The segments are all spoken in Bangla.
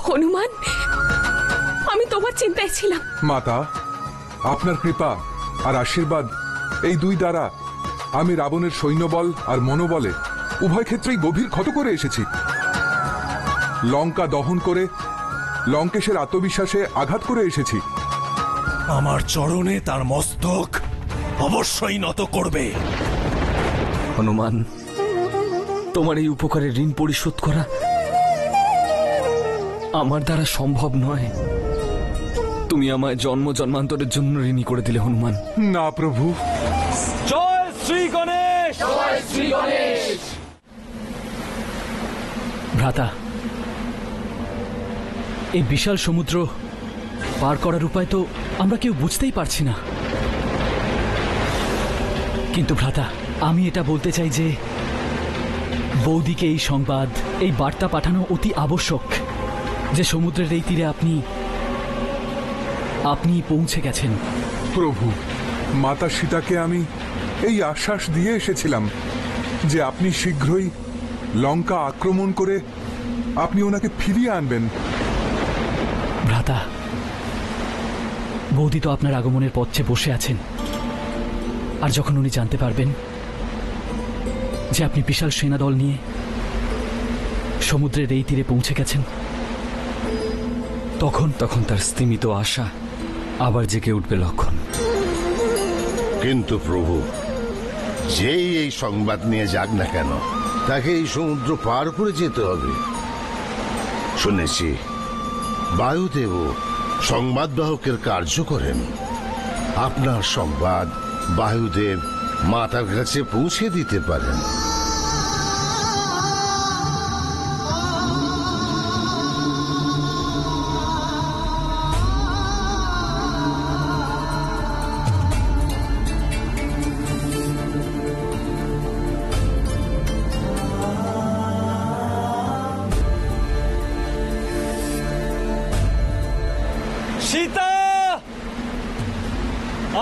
হনুমান, আমি তোমার চিন্তায় ছিলাম। মাতা, আপনার কৃপা আর আশীর্বাদ এই দুই দ্বারা আমি রাবণের সৈন্যবল আর মনোবলে উভয় ক্ষেত্রেই গভীর ক্ষত করে এসেছি। লঙ্কা দহন করে লঙ্কেশের আত্মবিশ্বাসে আঘাত করে এসেছি। আমার চরণে তার মস্তক অবশ্যই নত করবে। হনুমান, তোমার এই উপকারের ঋণ পরিশোধ করা আমার দ্বারা সম্ভব নয়। তুমি আমায় জন্ম জন্মান্তরের জন্য ঋণী করে দিলে হনুমান। না প্রভু। জয় শ্রী গণেশ! জয় শ্রী গণেশ! ভ্রাতা, এই বিশাল সমুদ্র পার করার উপায় তো আমরা কেউ বুঝতেই পারছি না। কিন্তু ভ্রাতা, আমি এটা বলতে চাই যে বৌদিকে এই সংবাদ, এই বার্তা পাঠানো অতি আবশ্যক যে সমুদ্রের এই তীরে আপনি পৌঁছে গেছেন। প্রভু, মাতা সীতাকে আমি এই আশ্বাস দিয়ে এসেছিলাম যে আপনি শীঘ্রই লঙ্কা আক্রমণ করে আপনি ওনাকে ফিরিয়ে আনবেন। ভ্রাতা, বৌদি তো আপনার আগমনের পথ চেয়ে বসে আছেন, আর যখন উনি জানতে পারবেন যে আপনি বিশাল সেনাদল নিয়ে সমুদ্রের এই তীরে পৌঁছে গেছেন, তখন তার স্তিমিত আশা আবার জেগে উঠবে লক্ষণ। কিন্তু প্রভু, যেই এই সংবাদ নিয়ে যাক না কেন, তাকে এই সমুদ্র পার করে যেতে হবে। শুনেছি বায়ুদেব সংবাদবাহকের কার্য করেন। আপনার সংবাদ বায়ুদেব মাতার কাছে পৌঁছে দিতে পারেন। সীতা,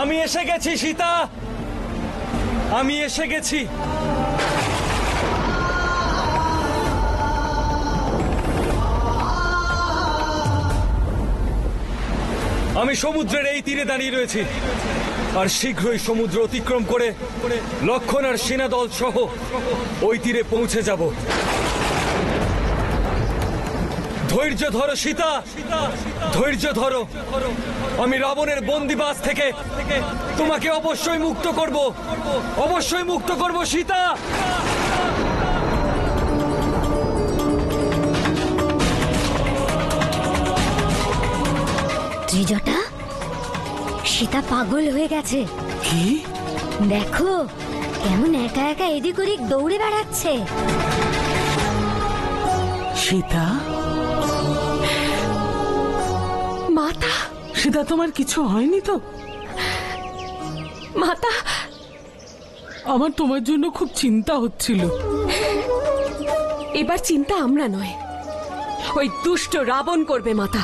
আমি এসে গেছি। সীতা, আমি এসে গেছি। আমি সমুদ্রের এই তীরে দাঁড়িয়ে রয়েছি, আর শীঘ্রই সমুদ্র অতিক্রম করে লক্ষণ আর সেনাদল সহ ওই তীরে পৌঁছে যাব। ধৈর্য ধরো সীতা, ধৈর্য ধরো। আমি রাবণের বন্দিবাস থেকে তোমাকে অবশ্যই মুক্ত করব, অবশ্যই মুক্ত করব সীতা। ত্রিজটা, সীতা পাগল হয়ে গেছে। কি? দেখো কেমন একা একা এদিক ওদিক দৌড়ে বেড়াচ্ছে। সীতা, মাতা, সীতা, তোমার কিছু হয়নি তো? মাতা, আমার তোমার জন্য খুব চিন্তা হচ্ছিল। এবার চিন্তা আমরা নয়, ওই দুষ্ট রাবণ করবে। মাতা,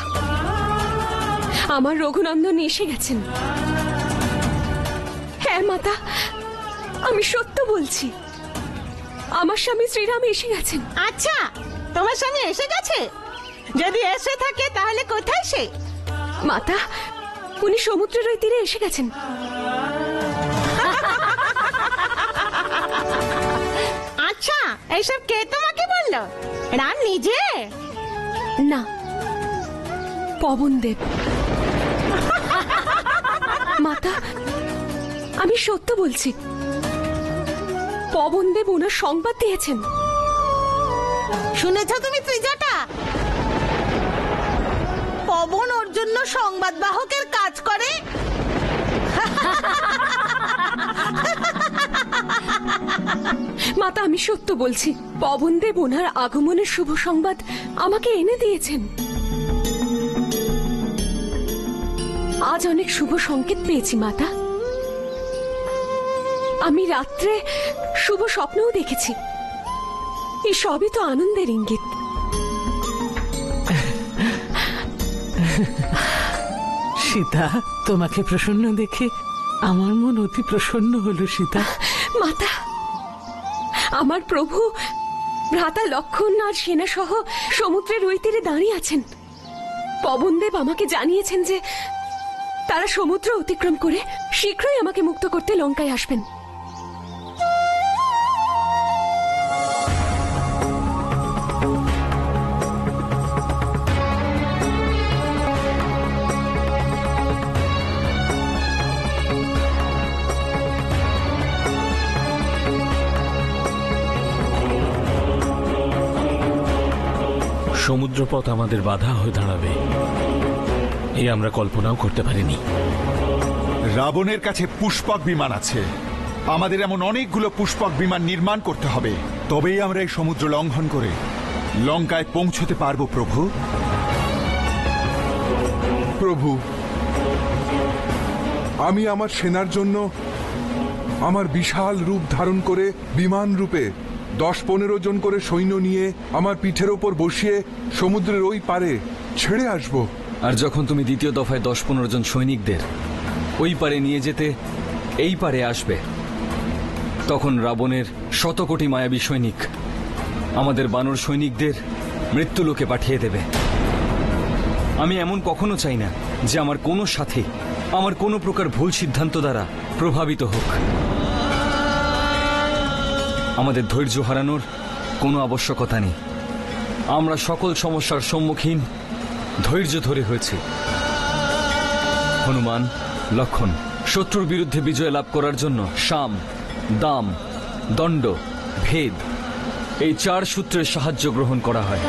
আমার রঘুনন্দন এসে গেছেন। হ্যাঁ মাতা, আমি সত্য বলছি, আমার স্বামী শ্রীরাম এসে গেছেন। আচ্ছা, তোমার স্বামী এসে গেছে? যদি এসে থাকে তাহলে কোথায় সে? মাতা, উনি সমুদ্রের ওই তীরে এসে গেছেন। আচ্ছা, এইসব কে তোমাকে বললো? রাম নিজে? না, পবনদেব। মাতা, আমি সত্য বলছি, পবনদেব ওনার সংবাদ দিয়েছেন। শুনেছ তুমি ত্রিজটা? পবন ওর জন্য সংবাদ বাহকের কাজ করে। মাতা, আমি সত্য বলছি, পবনদেব ওনার আগমনের শুভ সংবাদ আমাকে এনে দিয়েছেন। আজ অনেক শুভ সংকেত পেয়েছি মাতা। আমি রাত্রে শুভ স্বপ্নও দেখেছি। এই সবই তো আনন্দের ইঙ্গিত। সীতা, তোমাকে প্রসন্ন দেখে আমার মন অতি প্রসন্ন হলো। সীতা মাতা, আমার প্রভু ভ্রাতা লক্ষণ আর সেনা সহ সমুদ্রের ওই তীরে দাঁড়িয়ে আছেন। পবনদেব আমাকে জানিয়েছেন যে তারা সমুদ্র অতিক্রম করে শীঘ্রই আমাকে মুক্ত করতে লঙ্কায় আসবেন। সমুদ্রপথ আমাদের বাধা হয়ে দাঁড়াবে এই আমরা কল্পনাও করতে পারিনি। রাবণের কাছে পুষ্পক বিমান আছে, আমাদের এমন অনেকগুলো পুষ্পক বিমান নির্মাণ করতে হবে, তবেই আমরা এই সমুদ্র লঙ্ঘন করে লঙ্কায় পৌঁছতে পারবো। প্রভু প্রভু, আমি আমার সেনার জন্য আমার বিশাল রূপ ধারণ করে বিমান রূপে 10-15 জন করে সৈন্য নিয়ে আমার পিঠের ওপর বসিয়ে সমুদ্রের ওই পারে ছেড়ে আসব। আর যখন তুমি দ্বিতীয় দফায় 10-15 জন সৈনিকদের ওই পারে নিয়ে যেতে এই পারে আসবে, তখন রাবণের 100 কোটি মায়াবী সৈনিক আমাদের বানর সৈনিকদের মৃত্যুলোকে পাঠিয়ে দেবে। আমি এমন কখনো চাই না যে আমার কোনো সাথী আমার কোনো প্রকার ভুল সিদ্ধান্ত দ্বারা প্রভাবিত হোক। আমাদের ধৈর্য হারানোর কোনো আবশ্যকতা নেই। আমরা সকল সমস্যার সম্মুখীন ধৈর্য ধরে হয়েছি। হনুমান, লক্ষণ শত্রুর বিরুদ্ধে বিজয় লাভ করার জন্য সাম, দাম, দণ্ড, ভেদ এই 4 সূত্রের সাহায্য গ্রহণ করা হয়।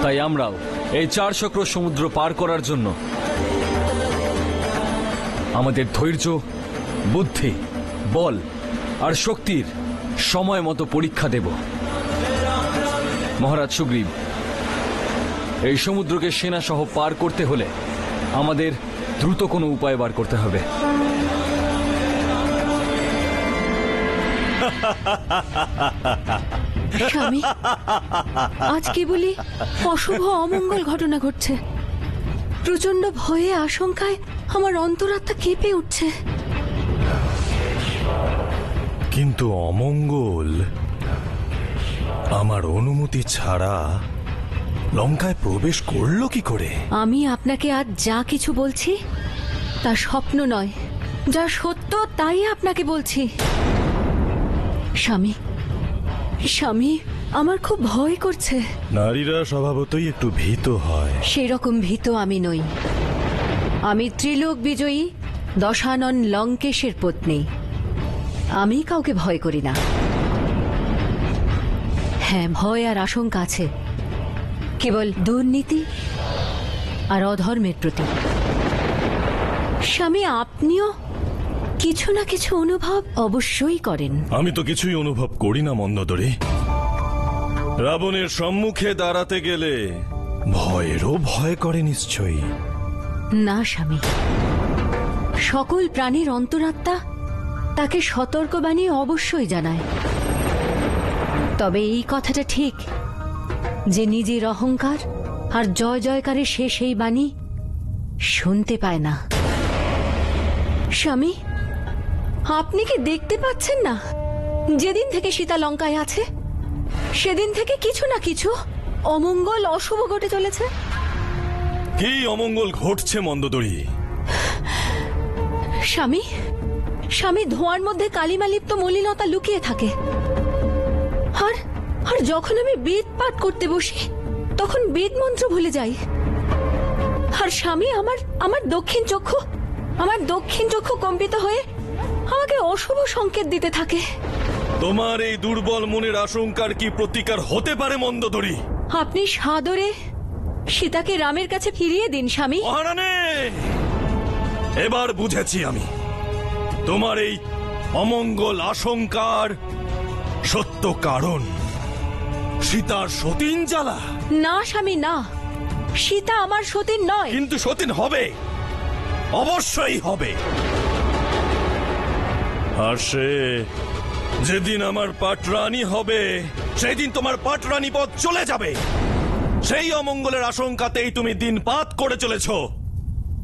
তাই আমরাও এই 4 চক্র সমুদ্র পার করার জন্য আমাদের ধৈর্য, বুদ্ধি, বল আর শক্তির সময় মতো পরীক্ষা দেব। মহারাজ সুগ্রীব, এই সমুদ্রকে সেনা সহ পার করতে হলে আমাদের দ্রুত কোনো উপায় বার করতে হবে। স্বামী, আজ কি বলি অশুভ অমঙ্গল ঘটনা ঘটছে। প্রচন্ড ভয়ে আশঙ্কায় আমার অন্তরাত্মা কেঁপে উঠছে। কিন্তু অমঙ্গল আমার অনুমতি ছাড়া লঙ্কায় প্রবেশ করলো কি করে? আমি আপনাকে আজ যা কিছু বলছি তা স্বপ্ন নয়, যা সত্য তাই আপনাকে বলছি। স্বামী, স্বামী, আমার খুব ভয় করছে। নারীরা স্বভাবতই একটু ভীত হয়। সেরকম ভীত আমি নই। আমি ত্রিলোক বিজয়ী দশানন লঙ্কেশের পত্নী। আমি কাউকে ভয় করি না। হ্যাঁ, ভয় আর আশঙ্কা আছে কেবল দুর্নীতি আর অধর্মের প্রতি। স্বামী, আপনিও কিছু না কিছু অনুভব অবশ্যই করেন। আমি তো কিছুই অনুভব করি না মন্দোদরী। রাবণের সম্মুখে দাঁড়াতে গেলে ভয়েরও ভয় করে নিশ্চয়ই। না স্বামী, সকল প্রাণীর অন্তরাত্মা তাকে সতর্কবাণী অবশ্যই জানায়। তবে এই কথাটা ঠিক যে নিজের অহংকার আর জয় জয়কারে সে সেই বাণী শুনতে পায় না। স্বামী, আপনি কি দেখতে পাচ্ছেন না যেদিন থেকে সীতা লঙ্কায় আছে সেদিন থেকে কিছু না কিছু অমঙ্গল অশুভ ঘটে চলেছে? কি অমঙ্গল ঘটছে মন্দোদরী? স্বামী, স্বামী, ধোঁয়ার মধ্যে কালিমালিপ্ত মলিনতা লুকিয়ে থাকে। আর আর যখন আমি বেদ পাঠ করতে বসি তখন বেদ মন্ত্র ভুলে যাই। আর স্বামী, আমার দক্ষিণ চক্ষু কম্পিত হয়ে আমাকে অশুভ সংকেত দিতে থাকে। তোমার এই দুর্বল মনের আশঙ্কার কি প্রতিকার হতে পারে মন্দোদরী? আপনি সাদরে সীতাকে রামের কাছে ফিরিয়ে দিন স্বামী। মহারানী, এবার বুঝেছি আমি তোমার এই অমঙ্গল আশঙ্কার সত্য কারণ। সীতার সতীন জ্বালা। না স্বামী, না, সীতা আমার সতীন নয়। কিন্তু সতীন হবে, অবশ্যই হবে। আর সে যেদিন আমার পাটরানী হবে সেদিন তোমার পাটরানী পদ চলে যাবে। সেই অমঙ্গলের আশঙ্কাতেই তুমি দিনপাত করে চলেছ।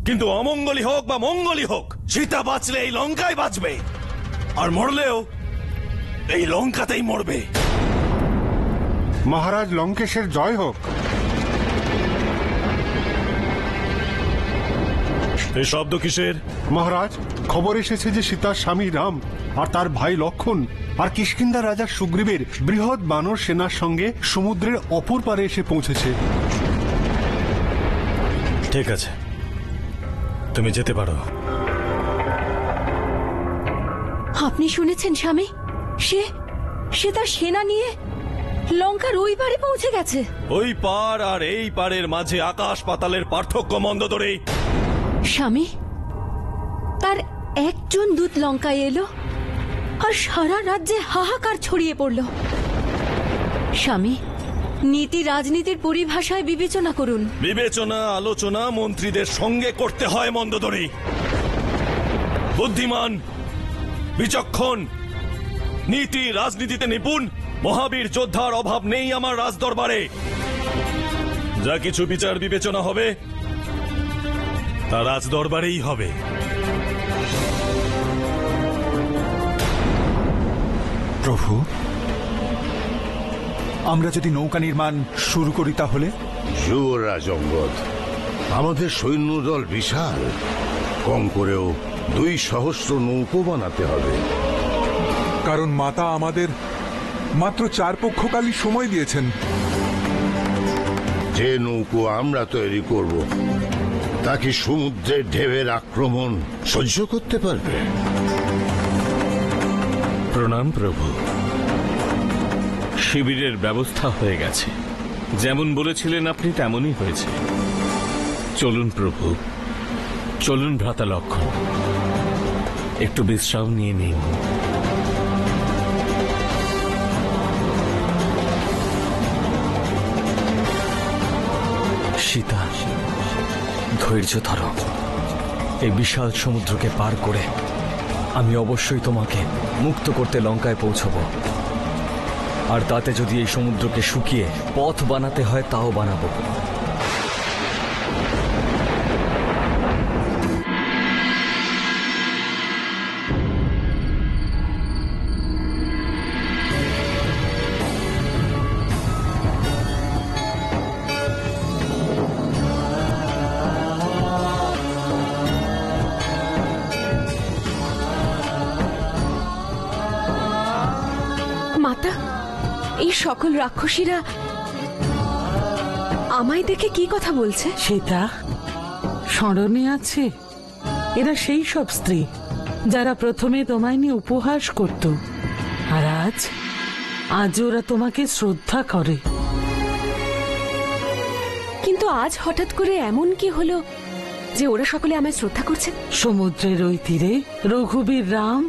কিন্তু অমঙ্গলই হোক বা মঙ্গলই হোক, সীতা বাঁচলে এই লঙ্কায় বাঁচবে, আর মরলেও এই লঙ্কাতেই মরবে। মহারাজ লঙ্কেশের জয় হোক। এই শব্দ কিসের? মহারাজ, খবর এসেছে যে সীতার স্বামী রাম আর তার ভাই লক্ষণ আর কিষ্কিন্ধা রাজা সুগ্রীবের বৃহৎ বানর সেনার সঙ্গে সমুদ্রের অপর পারে এসে পৌঁছেছে। ঠিক আছে, তুমি যেতে পারো। আপনি শুনেছেন স্বামী? সে তার সেনা নিয়ে লঙ্কার ওই পারে পৌঁছে গেছে। ওই পার আর এই পারের মাঝে আকাশ পাতালের পার্থক্য মন্দোদরী। স্বামী, তার একজন দূত লঙ্কায় এলো আর সারা রাজ্যে হাহাকার ছড়িয়ে পড়ল। স্বামী, নীতি রাজনীতির পরিভাষায় বিবেচনা করুন। বিবেচনা আলোচনা মন্ত্রীদের সঙ্গে করতে হয় মন্দোদরী। বুদ্ধিমান, বিচক্ষণ, নীতি রাজনীতিতে নিপুণ মহাবীর যোদ্ধার অভাব নেই আমার রাজদরবারে। যা কিছু বিচার বিবেচনা হবে তা রাজদরবারেই হবে। প্রভু, আমরা যদি নৌকা নির্মাণ শুরু করি তাহলে? যুবরাজ অঙ্গদ, আমাদের সৈন্যদল বিশাল, কম করেও 2 সহস্র নৌকো বানাতে হবে। কারণ মাতা আমাদের মাত্র 4 পক্ষকালই সময় দিয়েছেন। যে নৌকো আমরা তৈরি করব তা কি সমুদ্রের ঢেউয়ের আক্রমণ সহ্য করতে পারবে? প্রণাম প্রভু। শিবিরের ব্যবস্থা হয়ে গেছে, যেমন বলেছিলেন আপনি তেমনই হয়েছে। চলুন প্রভু, চলুন ভ্রাতা লক্ষণ, একটু বিশ্রাম নিয়ে নিন। সীতা, ধৈর্য ধরো। এই বিশাল সমুদ্রকে পার করে আমি অবশ্যই তোমাকে মুক্ত করতে লঙ্কায় পৌঁছব। আর তাতে যদি এই সমুদ্রকে শুকিয়ে পথ বানাতে হয় তাও বানাবো। মাতা, এই সকল রাক্ষসীরা আমায় দেখে কি কথা বলছে? সেটা স্মরণে আছে? এরা সেই সব স্ত্রী যারা প্রথমে তোমায় নিয়ে উপহাস করত, আর আজ ওরা তোমাকে শ্রদ্ধা করে। কিন্তু আজ হঠাৎ করে এমন কি হলো যে ওরা সকলে আমায় শ্রদ্ধা করছে? সমুদ্রের ওই তীরে রঘুবীর রাম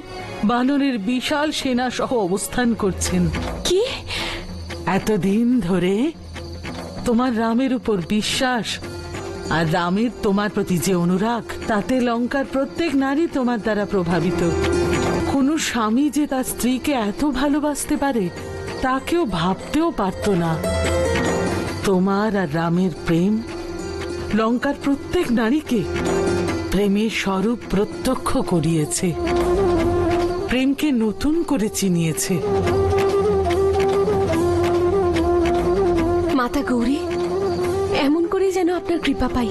বানরের বিশাল সেনা সহ অবস্থান করছেন। কি? এতদিন ধরে তোমার রামের উপর বিশ্বাস আর রামের তোমার প্রতি যে অনুরাগ, তাতে লঙ্কার প্রত্যেক নারী তোমার দ্বারা প্রভাবিত। কোনো স্বামী যে তার স্ত্রীকে এত ভালোবাসতে পারে তা কেউ ভাবতেও পারত না। তোমার আর রামের প্রেম লঙ্কার প্রত্যেক নারীকে প্রেমের স্বরূপ প্রত্যক্ষ করিয়েছে, প্রেমকে নতুন করে চিনিয়েছে। মাতা গৌরী, এমন করে যেন আপনার কৃপা পাই।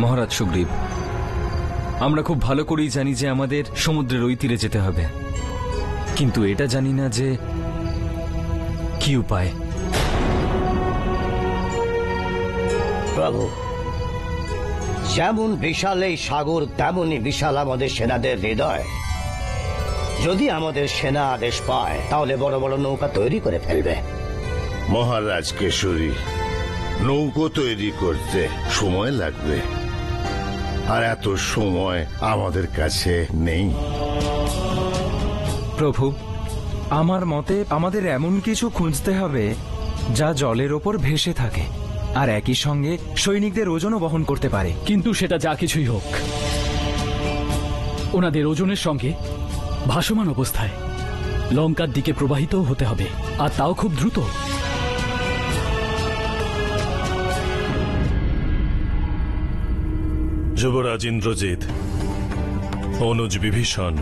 মহারাজ সুগ্রীব, আমরা খুব ভালো করেই জানি যে আমাদের সমুদ্রের ওই তীরে যেতে হবে, কিন্তু এটা জানি না যে কি উপায়। প্রভু, যেমন বিশাল এই সাগর তেমনই বিশাল আমাদের সেনাদের হৃদয়। যদি আমাদের সেনা আদেশ পায় তাহলে বড় বড় নৌকা তৈরি করে ফেলবে। মহারাজ কেশরী, নৌকো তৈরি করতে সময় লাগবে, আর এত সময় আমাদের কাছে নেই। প্রভু, আমার মতে আমাদের এমন কিছু খুঁজতে হবে যা জলের ওপর ভেসে থাকে আর একই সঙ্গে সৈনিকদের ওজনও বহন করতে পারে। কিন্তু সেটা যা কিছুই হোক, ওনাদের ওজনের সঙ্গে ভাসমান অবস্থায় লঙ্কার দিকে প্রবাহিত হতে হবে, আর তাও খুব দ্রুত। যুবরাজ ইন্দ্রজিৎ, অনুজ বিভীষণ,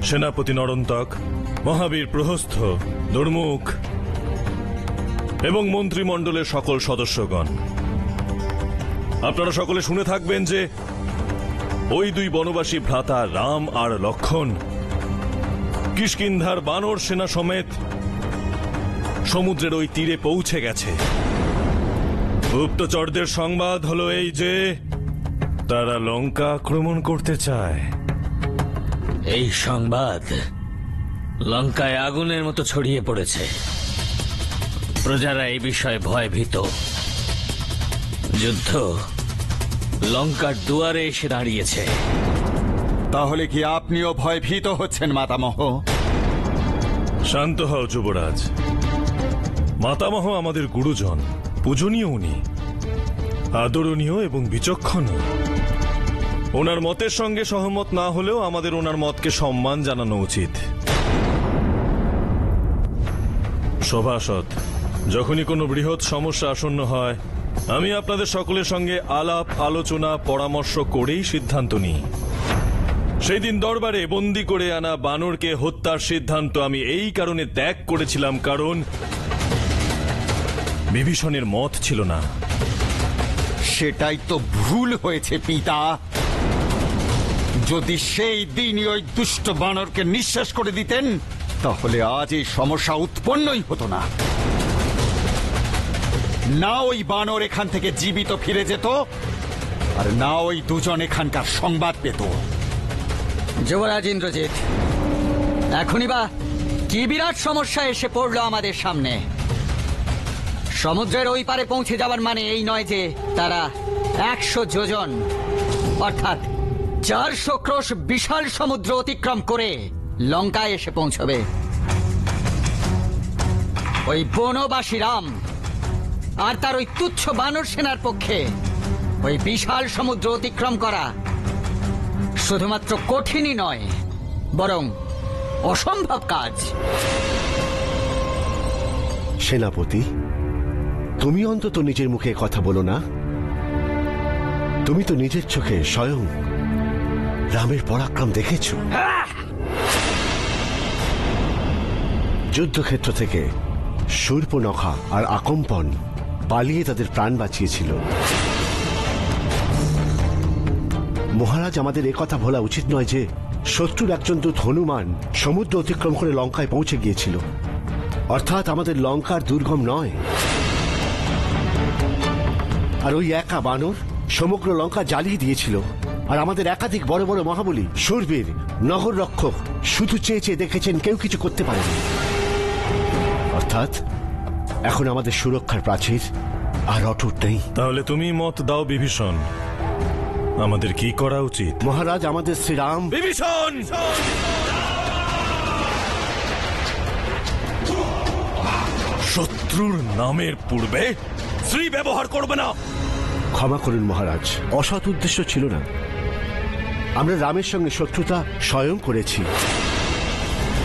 সেনাপতি নরন্তক, মহাবীর প্রহস্থ, দুর্মুখ এবং মন্ত্রিমণ্ডলের সকল সদস্যগণ, আপনারা সকলে শুনে থাকবেন যে ওই দুই বনবাসী ভ্রাতা রাম আর লক্ষণ কিষ্কিন্ধার বানর সেনা সমেত সমুদ্রের ওই তীরে পৌঁছে গেছে। গুপ্তচরদের সংবাদ হলো এই যে তারা লঙ্কা আক্রমণ করতে চায়। এই সংবাদ লঙ্কায় আগুনের মতো ছড়িয়ে পড়েছে। প্রজারা এই বিষয়ে ভয়ভীত। যুদ্ধ লঙ্কার দুয়ারে এসে দাঁড়িয়েছে। তাহলে কি আপনিও ভয়ভীত হচ্ছেন মাতামহ? শান্ত হও যুবরাজ। মাতামহ আমাদের গুরুজন, পূজনীয় উনি, আদরণীয় এবং বিচক্ষণ। ওনার মতের সঙ্গে সহমত না হলেও আমাদের ওনার মতকে সম্মান জানানো উচিত। সভাসদ, যখনই কোনো বৃহৎ সমস্যা আসন্ন হয় আমি আপনাদের সকলের সঙ্গে আলাপ আলোচনা পরামর্শ করেই সিদ্ধান্ত নিই। সেই দিন দরবারে বন্দী করে আনা বানরকে হত্যার সিদ্ধান্ত আমি এই কারণে ত্যাগ করেছিলাম, কারণ বিভীষণের মত ছিল না। সেটাই তো ভুল হয়েছে পিতা। যদি সেই দিনই ওই দুষ্ট বানরকে নিঃশেষ করে দিতেন তাহলে আজ এই সমস্যা উৎপন্নই হতো না। না ওই বানর এখান থেকে জীবিত ফিরে যেত, আর না ওই দুজন এখানকার সংবাদ পেত। যুবরাজ ইন্দ্রজিৎ, এখনই বা কি বিরাট সমস্যা এসে পড়লো আমাদের সামনে। সমুদ্রের ওই পারে পৌঁছে যাবার মানে এই নয় যে তারা 100 যোজন অর্থাৎ 400 ক্রোশ বিশাল সমুদ্র অতিক্রম করে লঙ্কায় এসে পৌঁছবে। ওই বনবাসী রাম আর তার ওই তুচ্ছ বানর সেনার পক্ষে ওই বিশাল সমুদ্র অতিক্রম করা শুধুমাত্র কঠিনই নয়, বরং অসম্ভব কাজ। সেনাপতি, তুমি অন্তত নিজের মুখে কথা বলো না। তুমি তো নিজের চোখে স্বয়ং রামের পরাক্রম দেখেছ। যুদ্ধক্ষেত্র থেকে শূর্পনখা আর আকম্পন পালিয়ে তাদের প্রাণ বাঁচিয়েছিল। মহারাজ, আমাদের একথা বলা উচিত নয় যে শত্রুর একজন দূত হনুমান সমুদ্র অতিক্রম করে লঙ্কায় পৌঁছে গিয়েছিল, অর্থাৎ আমাদের লঙ্কার দুর্গম নয়। আর ওই একা বানর সমগ্র লঙ্কা জ্বালিয়ে দিয়েছিল, আর আমাদের একাধিক বড় বড় মহাবলী, শূরবীর, নগর রক্ষক শুধু চেয়ে চেয়ে দেখেছেন, কেউ কিছু করতে পারেনি। অর্থাৎ এখন আমাদের সুরক্ষার প্রাচীর আর অটুট নেই। তাহলে তুমি মত দাও বিভীষণ, আমাদের কি করা উচিত? মহারাজ, আমাদের শ্রীরাম। বিভীষণ! শত্রুর নামের পূর্বে শ্রী ব্যবহার করবে না। ক্ষমা করুন মহারাজ, অসৎ উদ্দেশ্য ছিল না। আমরা রামের সঙ্গে শত্রুতা স্বয়ং করেছি,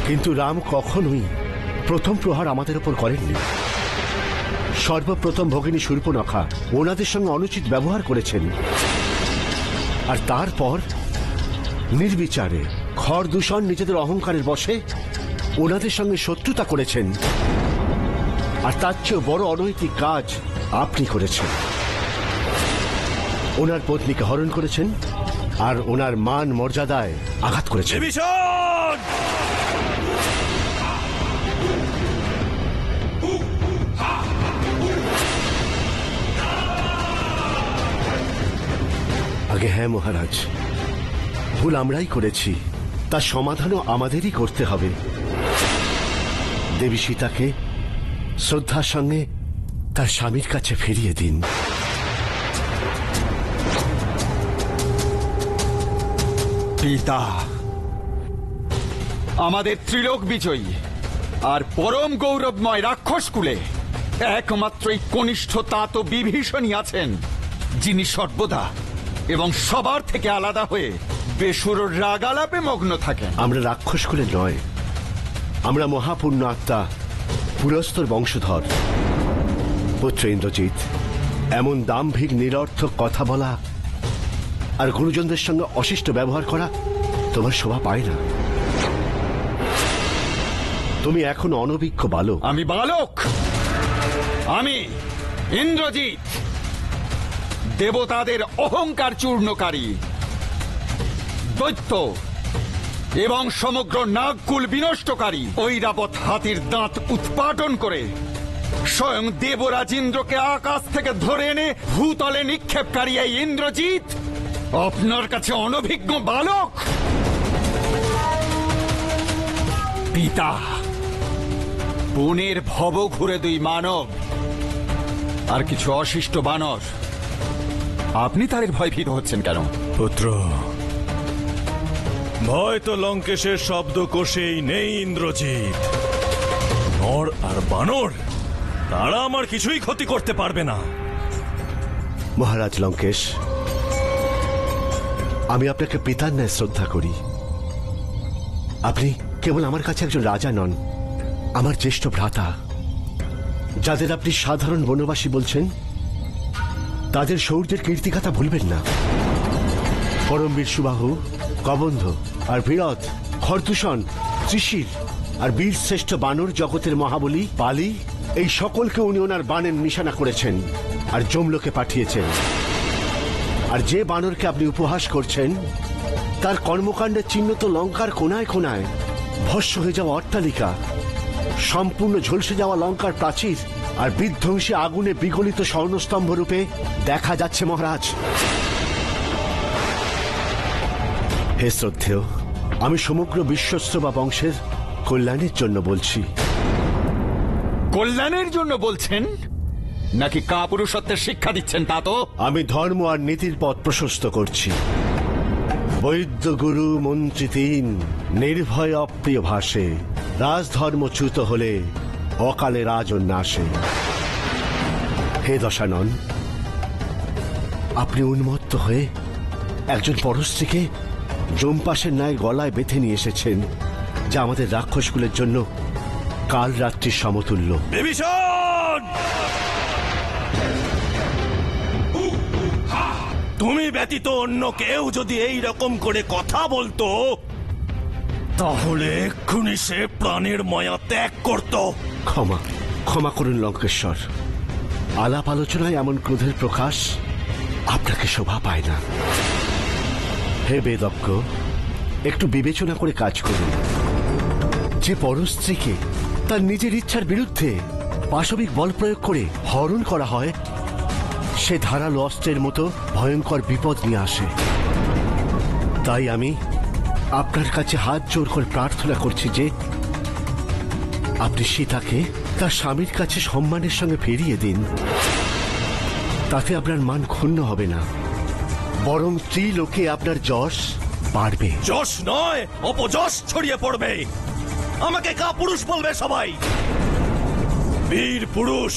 কিন্তু রাম কখনোই প্রথম প্রহার আমাদের উপর করেননি। সর্বপ্রথম ভগিনী শূর্পনখা ওনাদের সঙ্গে অনুচিত ব্যবহার করেছেন, আর তারপর নির্বিচারে খড় দূষণ নিজেদের অহংকারের বশে ওনাদের সঙ্গে শত্রুতা করেছেন। আর তার চেয়েও বড় অনৈতিক কাজ আপনি করেছেন। ওনার পত্নীকে হরণ করেছেন আর ওনার মান মর্যাদায় আঘাত করেছেন। আগে হ্যাঁ মহারাজ, ভুল আমরাই করেছি, তার সমাধানও আমাদেরই করতে হবে। দেবী সীতাকে শ্রদ্ধার সঙ্গে তার স্বামীর কাছে ফিরিয়ে দিন। পিতা, আমাদের ত্রিলোক বিজয়ী আর পরম গৌরবময় রাক্ষস কুলে একমাত্রই কনিষ্ঠ তাত বিভীষণই আছেন, যিনি সর্বদা এবং সবার থেকে আলাদা হয়ে বেসুর রাগালাপে মগ্ন থাকেন। আমরা রাক্ষস কুলে নয়, আমরা মহাপূর্ণ আত্মা পুরস্তর বংশধর। পুত্র ইন্দ্রজিৎ, এমন দাম্ভিক নিরর্থক কথা বলা আর গুরুজনদের সঙ্গে অশিষ্ট ব্যবহার করা তোমার শোভা পায় না। তুমি এখন অনভিজ্ঞ বালক। আমি বালক, আমি ইন্দ্রজিৎ, দেবতাদের অহংকার চূর্ণকারী, দৈত্য এবং সমগ্র নাগকুল বিনষ্টকারী ঐরাবত হাতির দাঁত উৎপাটন করে স্বয়ং দেবরাজ ইন্দ্রকে আকাশ থেকে ধরে এনে ভূতলে নিক্ষেপকারী এই ইন্দ্রজিৎ আপনার কাছে অনভিজ্ঞ বালক। পিতা, বনের ভব ঘুরে দুই মানব আর কিছু অশিষ্ট বানর, আপনি তাদের ভয়ভীত হচ্ছেন কেন? পুত্র, ভয় তো লঙ্কেশের শব্দকোষেই নেই ইন্দ্রজিৎ। নর আর বানর তারা আমার কিছুই ক্ষতি করতে পারবে না। মহারাজ লঙ্কেশ, আমি আপনাকে পিতার ন্যায় শ্রদ্ধা করি। আপনি কেবল আমার কাছে একজন রাজা নন, আমার জ্যেষ্ঠ ভ্রাতা। যাদের আপনি সাধারণ বনবাসী বলছেন, তাদের শৌর্যের কীর্তিগাথা ভুলবেন না। পরমবীর সুবাহু, কবন্ধ আর বীরথ, খরদূষণ, ত্রিশির আর বীর শ্রেষ্ঠ বানর জগতের মহাবলী বালি, এই সকলকে উনি ওনার বানের নিশানা করেছেন আর যমলোকে পাঠিয়েছেন। আর যে বানরকে আপনি উপহাস করছেন, তার কর্মকাণ্ডের চিহ্ন তো লঙ্কার কোনায় কোনায় ভস্ম হয়ে যাওয়া অট্টালিকা, সম্পূর্ণ ঝলসে যাওয়া লঙ্কার প্রাচীর আর বিধ্বংসী আগুনে বিগলিত স্বর্ণস্তম্ভ রূপে দেখা যাচ্ছে মহারাজ। হে শ্রদ্ধেয়, আমি সমগ্র বিশ্বস্রবা বংশের কল্যাণের জন্য বলছি। কল্যাণের জন্য বলছেন নাকি কাপুরুষত্বের শিক্ষা দিচ্ছেন? তা তো আমি ধর্ম আর নীতির পথ প্রশস্ত করছি। বৈদ্য গুরু মন্ত্রী তিন নির্ভয় অপ্রিয় ভাষে, রাজধর্মচ্যুত হলে অকালে রাজন আসে। হে দশানন, আপনি উন্মত্ত হয়ে একজন পরস্ত্রীকে জম্পাসের ন্যায় গলায় বেঁধে নিয়ে এসেছেন, যা আমাদের রাক্ষসকুলের জন্য কাল রাত্রির সমতুল্য। বিভীষণ, তুমি ব্যতীত অন্য কেউ যদি এই রকম করে কথা বলতো, তাহলে এক্ষুনি সে প্রাণের মায়া ত্যাগ করত। ক্ষমা ক্ষমা করুন লঙ্কেশ্বর, আলাপ আলোচনায় এমন ক্রোধের প্রকাশ আপনাকে শোভা পায় না। হে বেদজ্ঞ, একটু বিবেচনা করে কাজ করুন। যে পরস্ত্রীকে তার নিজের ইচ্ছার বিরুদ্ধে পাশবিক বল প্রয়োগ করে হরণ করা হয়, সে ধারালো অস্ত্রের মতো ভয়ঙ্কর বিপদ নিয়ে আসে। তাই আমি আপনার কাছে হাত জোর করে প্রার্থনা করছি যে আপনি সীতাকে তার স্বামীর কাছে সম্মানের সঙ্গে ফিরিয়ে দিন। তাতে আপনার মান ক্ষুণ্ণ হবে না, বরং ত্রিলোকে আপনার যশ বাড়বে। যশ নয়, অপযশ ছড়িয়ে পড়বে। আমাকে কাপুরুষ বলবে সবাই। বীর পুরুষ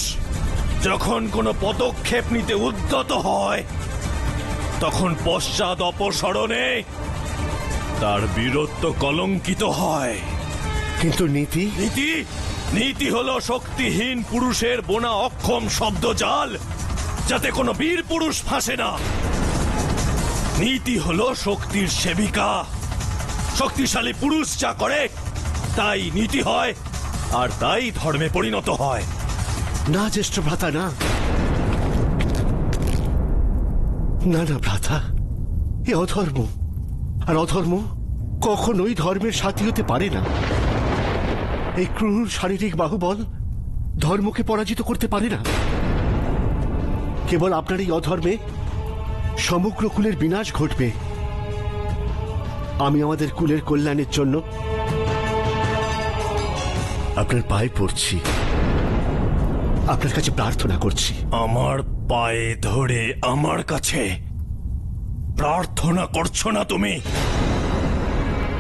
যখন কোনো পদক্ষেপ নিতে উদ্যত হয়, তখন পশ্চাৎ অপসরণে তার বীরত্ব কলঙ্কিত হয়। কিন্তু নীতি নীতি নীতি হলো শক্তিহীন পুরুষের বোনা অক্ষম শব্দজাল, যাতে কোনো বীর পুরুষ ফাঁসে না। নীতি হলো শক্তির সেবিকা। শক্তিশালী পুরুষ যা করে তাই নীতি হয়, আর তাই ধর্মে পরিণত হয়। না জ্যেষ্ঠ ভ্রাতা, না না না ভ্রাতা, এ অধর্ম। আর অধর্ম কখনোই ধর্মের সাথী হতে পারে না। এই ক্রূর শারীরিক বাহুবল ধর্মকে পরাজিত করতে পারে না। কেবল আপনার এই অধর্মে সমগ্র কুলের বিনাশ ঘটবে। আমি আমাদের কুলের কল্যাণের জন্য আপনার পায়ে পড়ছি, আপনার কাছে প্রার্থনা করছি। আমার পায়ে ধরে আমার কাছে প্রার্থনা করছো না তুমি?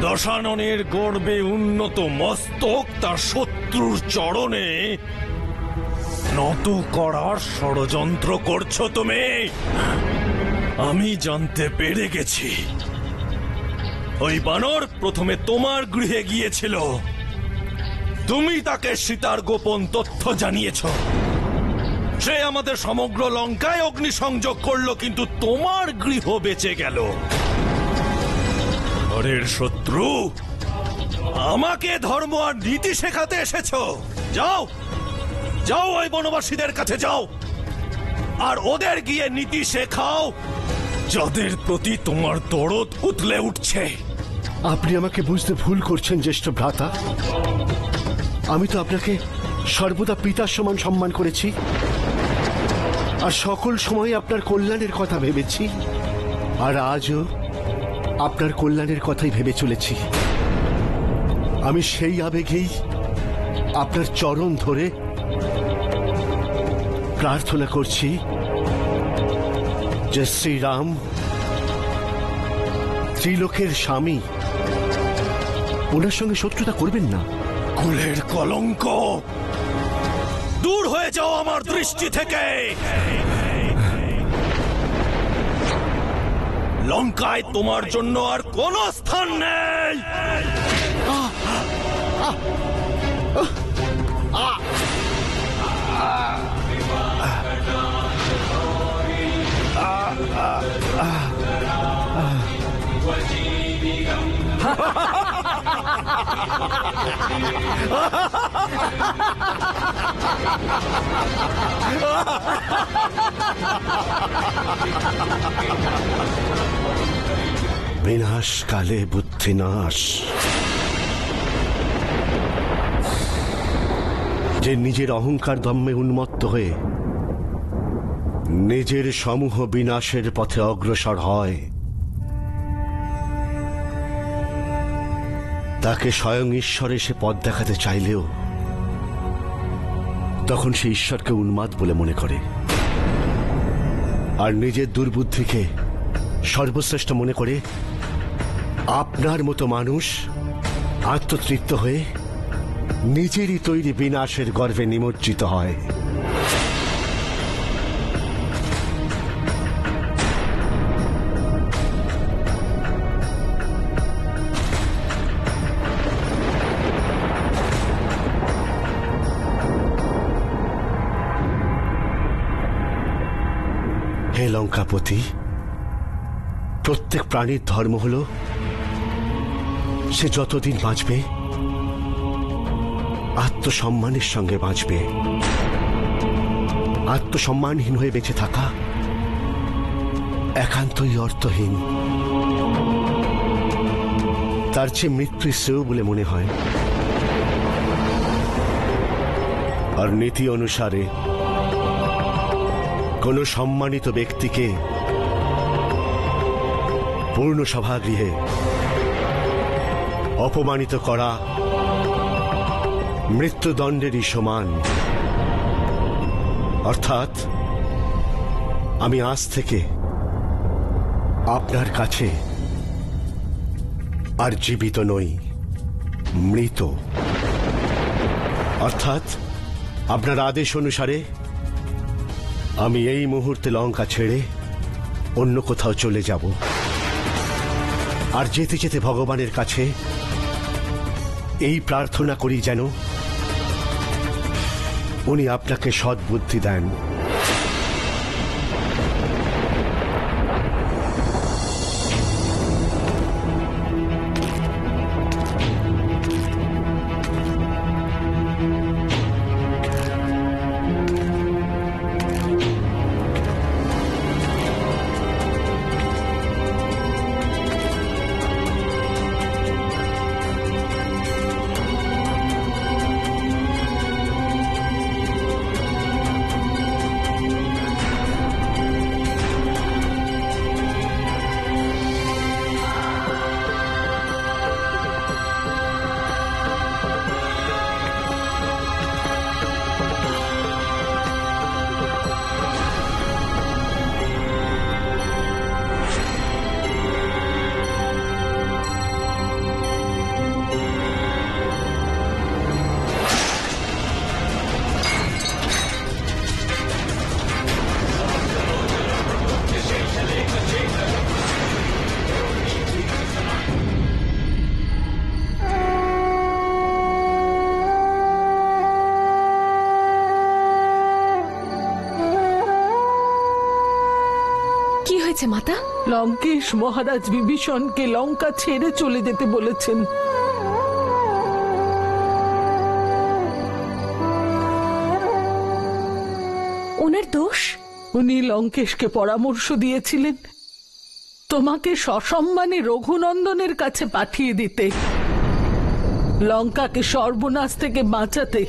দশাননের গর্বে উন্নত মস্তক তার শত্রুর চরণে নত করার ষড়যন্ত্র করছো তুমি? আমি জানতে পেরে গেছি, ওই বানর প্রথমে তোমার গৃহে গিয়েছিল। তুমি তাকে সীতার গোপন তথ্য জানিয়েছ। সে আমাদের সমগ্র লঙ্কায় অগ্নিসংযোগ করলো, কিন্তু তোমার গৃহ বেঁচে গেল। ঘরের শত্রু আমাকে ধর্ম আর নীতি শেখাতে এসেছো? যাও যাও, ওই বনবাসীদের কাছে যাও আর ওদের গিয়ে নীতি শেখাও, যাদের প্রতি তোমার দরদ উতলে উঠছে। আপনি আমাকে বুঝতে ভুল করছেন জ্যেষ্ঠ ভ্রাতা। আমি তো আপনাকে সর্বদা পিতার সমান সম্মান করেছি আর সকল সময় আপনার কল্যাণের কথা ভেবেছি, আর আজও আপনার কল্যাণের কথাই ভেবে চলেছি। আমি সেই আবেগেই আপনার চরণ ধরে প্রার্থনা করছি যে শ্রীরাম ত্রিলোকের স্বামী, ওনার সঙ্গে শত্রুতা করবেন না। কুলের কলঙ্ক দূর হয়ে যাও আমার দৃষ্টি থেকে। লঙ্কায় তোমার জন্য আর কোনো স্থান নেই। বিনাশ কালে বুদ্ধি নাশ। যে নিজের অহংকার দম্ভে উন্মত্ত হয়ে নিজের সমূহ বিনাশের পথে অগ্রসর হয়, তাকে স্বয়ং ঈশ্বর এসে পথ দেখাতে চাইলেও তখন সে ঈশ্বরকে উন্মাদ বলে মনে করে আর নিজের দুর্বুদ্ধিকে সর্বশ্রেষ্ঠ মনে করে আপনার মতো মানুষ আত্মতৃপ্ত হয়ে নিজেরই তৈরি বিনাশের গর্ভে নিমজ্জিত হয়। হে লঙ্কাপতি, প্রত্যেক প্রাণীর ধর্ম হল সে যতদিন বাঁচবে আত্মসম্মানের সঙ্গে বাঁচবে। আত্মসম্মানহীন হয়ে বেঁচে থাকা একান্তই অর্থহীন। তার চেয়ে মৃত্যু শ্রেয় বলে মনে হয়। আর নীতি অনুসারে কোন সম্মানিত ব্যক্তিকে পূর্ণ সভাগৃহে অপমানিত করা মৃত্যুদণ্ডেরই সমান। অর্থাৎ আমি আজ থেকে আপনার কাছে আর জীবিত নই, মৃত। অর্থাৎ আপনার আদেশ অনুসারে আমি এই মুহূর্তে লঙ্কা ছেড়ে অন্য কোথাও চলে যাব। আর যেতে যেতে ভগবানের কাছে এই প্রার্থনা করি যেন উনি আপনাকে সদ্বুদ্ধি দেন। মাতা, লঙ্কেশ মহারাজ বিভীষণকে লঙ্কা ছেড়ে চলে যেতে বলেছেন। রাবণের দোষ? উনি লঙ্কেশকে পরামর্শ দিয়েছিলেন তোমাকে সসম্মানে রঘুনন্দনের কাছে পাঠিয়ে দিতে, লঙ্কাকে সর্বনাশ থেকে বাঁচাতে।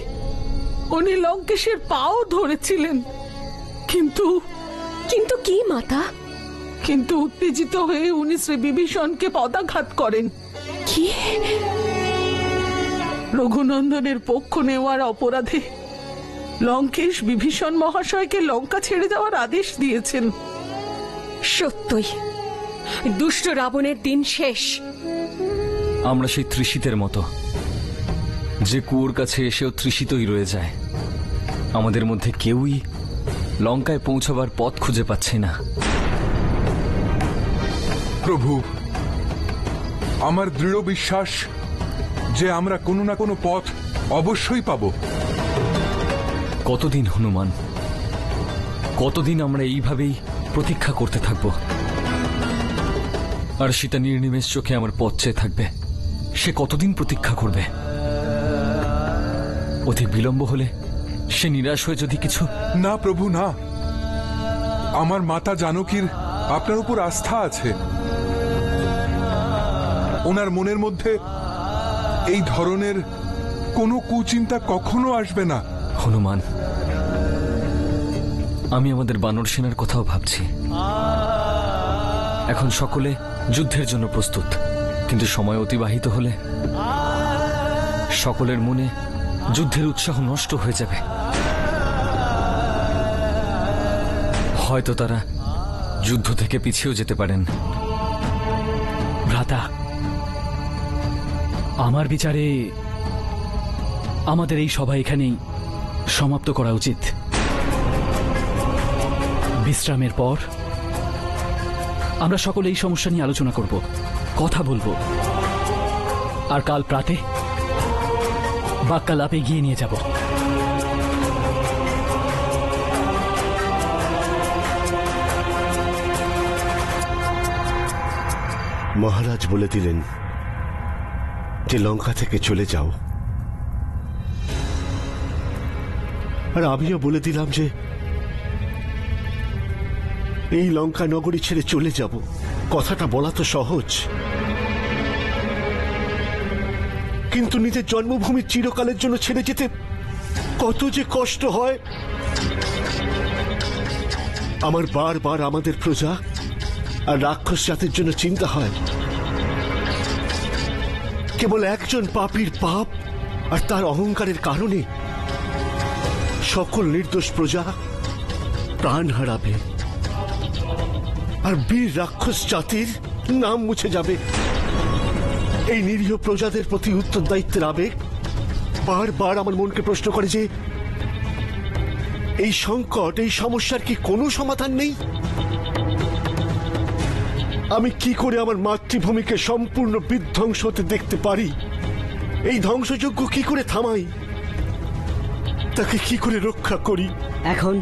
উনি লঙ্কেশের পাও ধরেছিলেন, কিন্তু কিন্তু কি মাতা? কিন্তু উত্তেজিত হয়ে উনি শ্রী বিভীষণকে পদাঘাত করেন। কি? রঘুনন্দনের পক্ষ নেওয়ার অপরাধে লঙ্কেশ বিভীষণ মহাশয়কে লঙ্কা ছেড়ে দেওয়ার আদেশ দিয়েছেন। সত্যই দুষ্ট রাবণের দিন শেষ। আমরা সেই তৃষিতের মতো, যে কুয়োর কাছে এসেও তৃষিতই রয়ে যায়। আমাদের মধ্যে কেউই লঙ্কায় পৌঁছবার পথ খুঁজে পাচ্ছে না। প্রভু, আমার দৃঢ় বিশ্বাস যে আমরা কোনো না কোনো পথ অবশ্যই পাব। কতদিন হনুমান, কতদিন আমরা এইভাবেই প্রতীক্ষা করতে থাকব? আর সীতা নির্নিমেষ চোখে আমার পথ চেয়ে থাকবে। সে কতদিন প্রতীক্ষা করবে? অধিক বিলম্ব হলে সে নিরাশ হয়ে যদি কিছু... না প্রভু, না। আমার মাতা জানকীর আপনার উপর আস্থা আছে। ওনার মনের মধ্যে এই ধরনের কোনো কুচিন্তা কখনো আসবে না। হনুমান, আমি আমাদের বানর সেনার কথাও ভাবছি। এখন সকলে যুদ্ধের জন্য প্রস্তুত, কিন্তু সময় অতিবাহিত হলে সকলের মনে যুদ্ধের উৎসাহ নষ্ট হয়ে যাবে। হয়তো তারা যুদ্ধ থেকে পিছিয়েও যেতে পারেন। ভ্রাতা, আমার বিচারে আমাদের এই সভা এখানেই সমাপ্ত করা উচিত। বিশ্রামের পর আমরা সকলে এই সমস্যা নিয়ে আলোচনা করব, কথা বলবো, আর কাল প্রাতে বাক্যালাপে গিয়ে নিয়ে যাব। মহারাজ বলে দিলেন যে লঙ্কা থেকে চলে যাও, আর আমিও বলে দিলাম যে এই লঙ্কা নগরী ছেড়ে চলে যাব। কথাটা বলা তো সহজ, কিন্তু নিজের জন্মভূমি চিরকালের জন্য ছেড়ে যেতে কত যে কষ্ট হয়। আমার বারবার আমাদের প্রজা আর রাক্ষস জাতির জন্য চিন্তা হয়। কেবল একজন পাপীর পাপ আর তার অহংকারের কারণে সকল নির্দোষ প্রজা প্রাণ হারাবে, আর বীর রাক্ষস জাতির নাম মুছে যাবে। এই নিরীহ প্রজাদের প্রতি উত্তরদায়িত্বের আবেগ বারবার আমার মনকে প্রশ্ন করে যে এই সংকট, এই সমস্যার কি কোনো সমাধান নেই? আমি কি করে আমার মাতৃভূমিকে সম্পূর্ণ বিধ্বংস হতে দেখতে পারি? এই ধ্বংসযজ্ঞ কি করে থামাই? তাকে কি করে রক্ষা করি? এখন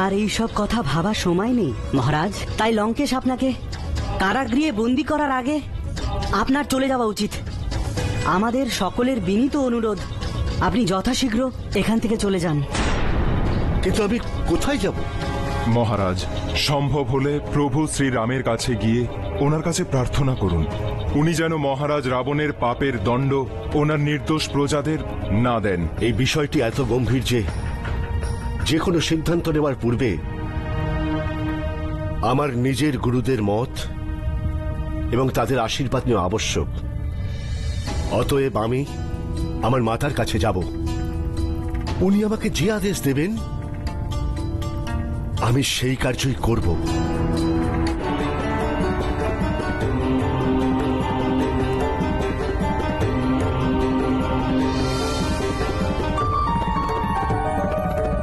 আর এই সব কথা ভাবার সময় নেই মহারাজ। তাই লঙ্কেশ আপনাকে কারাগৃহে বন্দী করার আগে আপনার চলে যাওয়া উচিত। আমাদের সকলের বিনীত অনুরোধ, আপনি যথাশীঘ্র এখান থেকে চলে যান। কিন্তু আমি কোথায় যাব? মহারাজ, সম্ভব হলে প্রভু শ্রীরামের কাছে গিয়ে ওনার কাছে প্রার্থনা করুন, উনি যেন মহারাজ রাবণের পাপের দণ্ড ওনার নির্দোষ প্রজাদের না দেন। এই বিষয়টি এত গম্ভীর যে কোনো সিদ্ধান্ত নেওয়ার পূর্বে আমার নিজের গুরুদের মত এবং তাদের আশীর্বাদ নেওয়া আবশ্যক। অতএব আমি আমার মাতার কাছে যাব। উনি আমাকে যে আদেশ দেবেন আমি সেই কার্যই করব।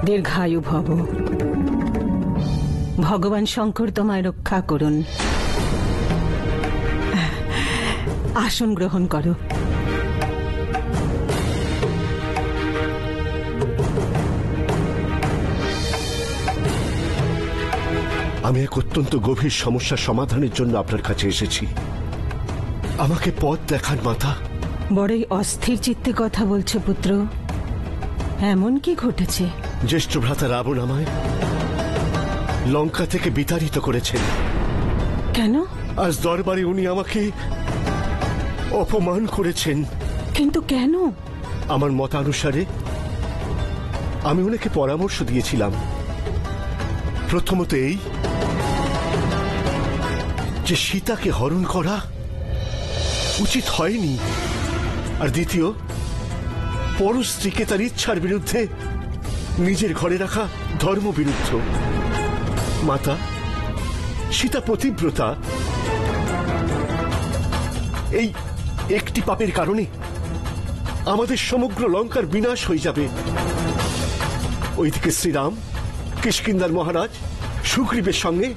দীর্ঘায়ু ভব। ভগবান শঙ্কর তোমায় রক্ষা করুন। আসন গ্রহণ করো। আমি এক অত্যন্ত গভীর সমস্যার সমাধানের জন্য আপনার কাছে এসেছি। আমাকে পথ দেখান মাতা। বড়ই অস্থির চিত্তে কথা বলছো পুত্র, এমন কি ঘটেছে? জ্যেষ্ঠ ভ্রাতা রাবণ আমায় লঙ্কা থেকে বিতাড়িত করেছেন। কেন? আজ দরবারে উনি আমাকে অপমান করেছেন। কিন্তু কেন? আমার মতানুসারে আমি ওনাকে পরামর্শ দিয়েছিলাম, প্রথমত এই যে সীতাকে হরণ করা উচিত হয়নি, আর দ্বিতীয় পর স্ত্রীকে তার ইচ্ছার বিরুদ্ধে নিজের ঘরে রাখা ধর্মবিরুদ্ধ। মাতা, সীতা পতিব্রতা, এই একটি পাপের কারণে আমাদের সমগ্র লঙ্কার বিনাশ হয়ে যাবে। ওইদিকে শ্রীরাম কিষ্কিন্ধার মহারাজ সুগ্রীবের সঙ্গে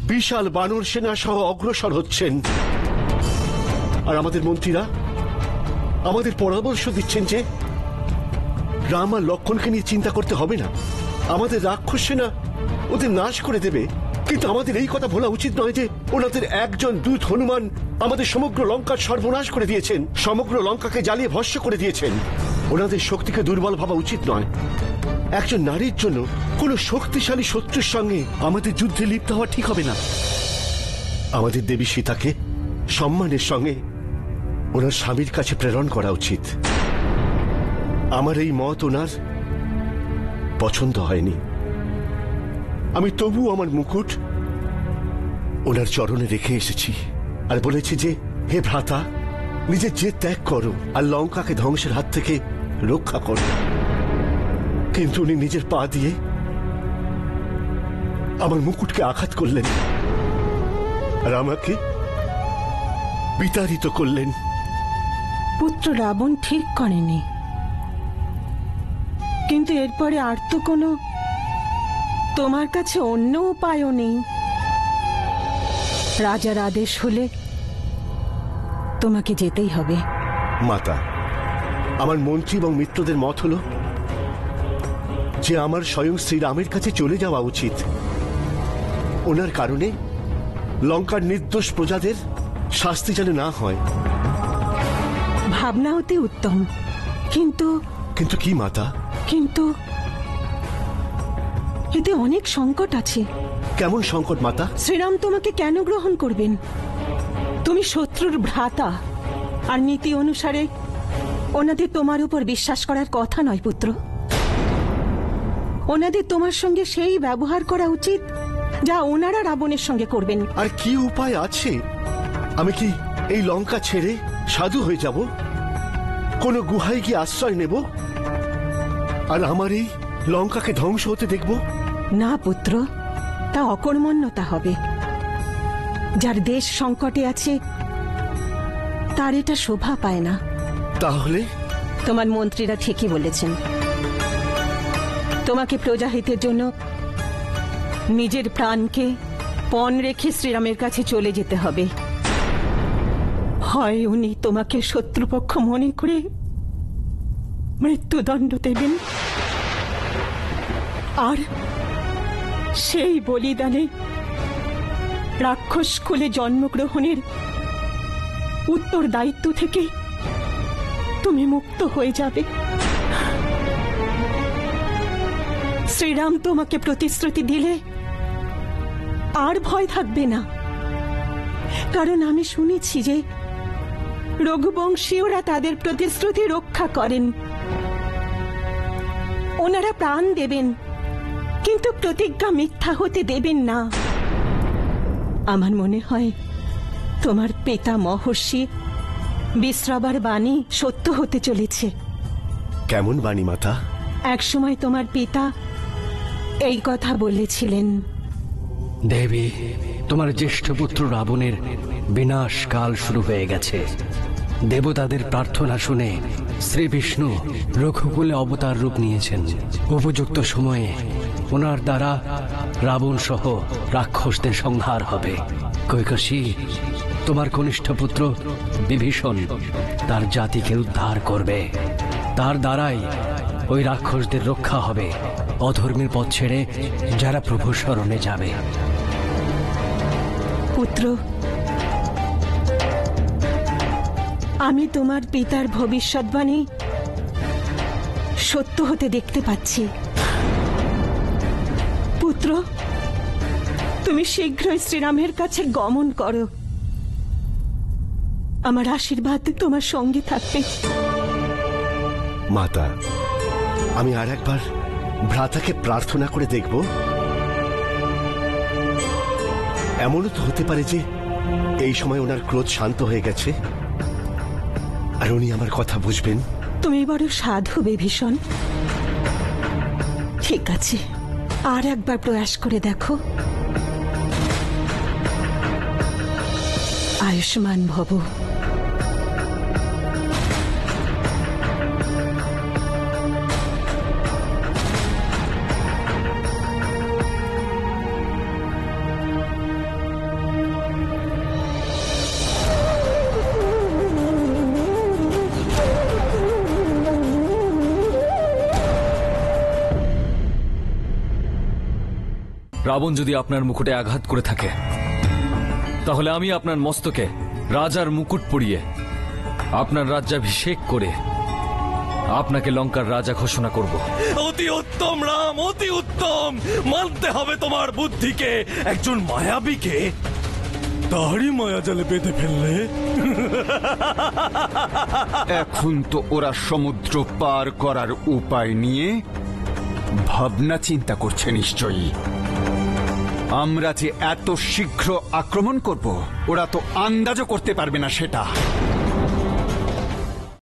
বিশাল বানর সেনা সহ অগ্রসর হচ্ছেন, আর আমাদের মন্ত্রীরা আমাদের পরামর্শ দিচ্ছেন যে রাম আর লক্ষ্মণকে নিয়ে চিন্তা করতে হবে না, আমাদের রাক্ষস সেনা ওদের নাশ করে দেবে। কিন্তু আমাদের এই কথা বলা উচিত নয় যে ওনাদের একজন দূত হনুমান আমাদের সমগ্র লঙ্কার সর্বনাশ করে দিয়েছেন, সমগ্র লঙ্কাকে জ্বালিয়ে ভস্ম করে দিয়েছেন। ওনাদের শক্তিকে দুর্বল ভাবা উচিত নয়। একজন নারীর জন্য কোন শক্তিশালী শত্রুর সঙ্গে আমাদের যুদ্ধে লিপ্ত হওয়া ঠিক হবে না। আমাদের দেবী সীতাকে সম্মানের সঙ্গে ওনার স্বামীর কাছে প্রেরণ করা উচিত। আমার এই মত ওনার পছন্দ হয়নি। আমি তবু আমার মুকুট ওনার চরণে রেখে এসেছি আর বলেছি যে হে ভ্রাতা, নিজের যে ত্যাগ করো আর লঙ্কাকে ধ্বংসের হাত থেকে রক্ষা করো। কিন্তু উনি নিজের পা দিয়ে আমার মুকুটকে আঘাত করলেন আর আমাকে বিতাড়িত করলেন। পুত্র রাবণ ঠিক করেনি, কিন্তু এরপরে আর তো কোনো তোমার কাছে অন্য উপায়ও নেই। রাজার আদেশ হলে তোমাকে যেতেই হবে। মাতা, আমার মন্ত্রী এবং মিত্রদের মত হলো যে আমার স্বয়ং শ্রীরামের কাছে চলে যাওয়া উচিত। ওনার কারণে লঙ্কার নির্দোষ প্রজাদের শাস্তি যেন না হয়। ভাবনা অতি উত্তম, কিন্তু কিন্তু কি মাতা? কিন্তু এতে অনেক সংকট আছে। কেমন সংকট মাতা? শ্রীরাম তোমাকে কেন গ্রহণ করবেন? তুমি শত্রুর ভ্রাতা, আর নীতি অনুসারে ওনাদের তোমার উপর বিশ্বাস করার কথা নয় পুত্র। ওনাদের তোমার সঙ্গে সেই ব্যবহার করা উচিত যা ওনারা রাবণের সঙ্গে করবেন। আর কি উপায় আছে? আমি কি এই লঙ্কা ছেড়ে সাধু হয়ে যাব, কোন গুহায় গিয়ে আশ্রয় নেব আর আমার এই লঙ্কাকে ধ্বংস হতে দেখব? না পুত্র, তা অকর্মণ্যতা হবে। যার দেশ সংকটে আছে তার এটা শোভা পায় না। তাহলে তোমার মন্ত্রীরা ঠিকই বলেছেন, তোমাকে প্রজাহিতের জন্য নিজের প্রাণকে পণ রেখে শ্রীরামের কাছে চলে যেতে হবে। হয় উনি তোমাকে শত্রুপক্ষ মনে করে মৃত্যুদণ্ড দেবেন, আর সেই বলিদানে রাক্ষস কুলে জন্মগ্রহণের উত্তর দায়িত্ব থেকে তুমি মুক্ত হয়ে যাবে। শ্রীরাম তোমাকে প্রতিশ্রুতি দিলে আর ভয় থাকবে না, কারণ আমি শুনেছি যে রঘুবংশীয়রা তাদের প্রতিশ্রুতি রক্ষা করেন। ওনারা প্রাণ দেবেন, কিন্তু প্রতিজ্ঞা মিথ্যা হতে দেবেন না। আমার মনে হয় তোমার পিতা মহর্ষি বিশ্রাবার বাণী সত্য হতে চলেছে। কেমন বাণী মাতা? একসময় তোমার পিতা এই কথা বলেছিলেন, দেবী, তোমার জ্যেষ্ঠ পুত্র রাবণের বিনাশ কাল শুরু হয়ে গেছে। দেবতাদের প্রার্থনা শুনে শ্রী বিষ্ণু রঘুকুলে অবতার রূপ নিয়েছেন। উপযুক্ত সময়ে ওনার দ্বারা রাবণ সহ রাক্ষসদের সংহার হবে। কৈকসী, তোমার কনিষ্ঠ পুত্র বিভীষণ তার জাতিকে উদ্ধার করবে। তার দ্বারাই ওই রাক্ষসদের রক্ষা হবে, অধর্মের পথ ছেড়ে যারা প্রভু শরণে যাবে। পুত্র, আমি তোমার পিতার ভবিষ্যৎবাণী সত্য হতে দেখতে পাচ্ছি। পুত্র, তুমি শীঘ্রই শ্রীরামের কাছে গমন করো। আমার আশীর্বাদ তোমার সঙ্গে থাকবে। মাতা, আমি আর একবার ভ্রাতাকে প্রার্থনা করে দেখব। এমনও তো হতে পারে যে এই সময় ওনার ক্রোধ শান্ত হয়ে গেছে আর উনি আমার কথা বুঝবেন। তুমি বড় সাধু বিভীষণ। ঠিক আছে, আর একবার প্রয়াস করে দেখো। আয়ুষ্মান ভব। রাবণ যদি আপনার মুকুটে আঘাত করে থাকে তাহলে আমি আপনার মস্তকে রাজার মুকুট পরিয়ে আপনার রাজ্যাভিষেক করে আপনাকে লঙ্কার রাজা ঘোষণা করব। অতি উত্তম রাম, অতি উত্তম। মানতে হবে তোমার বুদ্ধিকে। একজন মায়াবীকে তারই মায়াজালে বেঁধে ফেললে। এখন তো ওরা সমুদ্র পার করার উপায় নিয়ে ভাবনা চিন্তা করছে নিশ্চয়ই। আমরা যে এত শীঘ্র আক্রমণ করব ওরা তো আন্দাজও করতে পারবে না সেটা।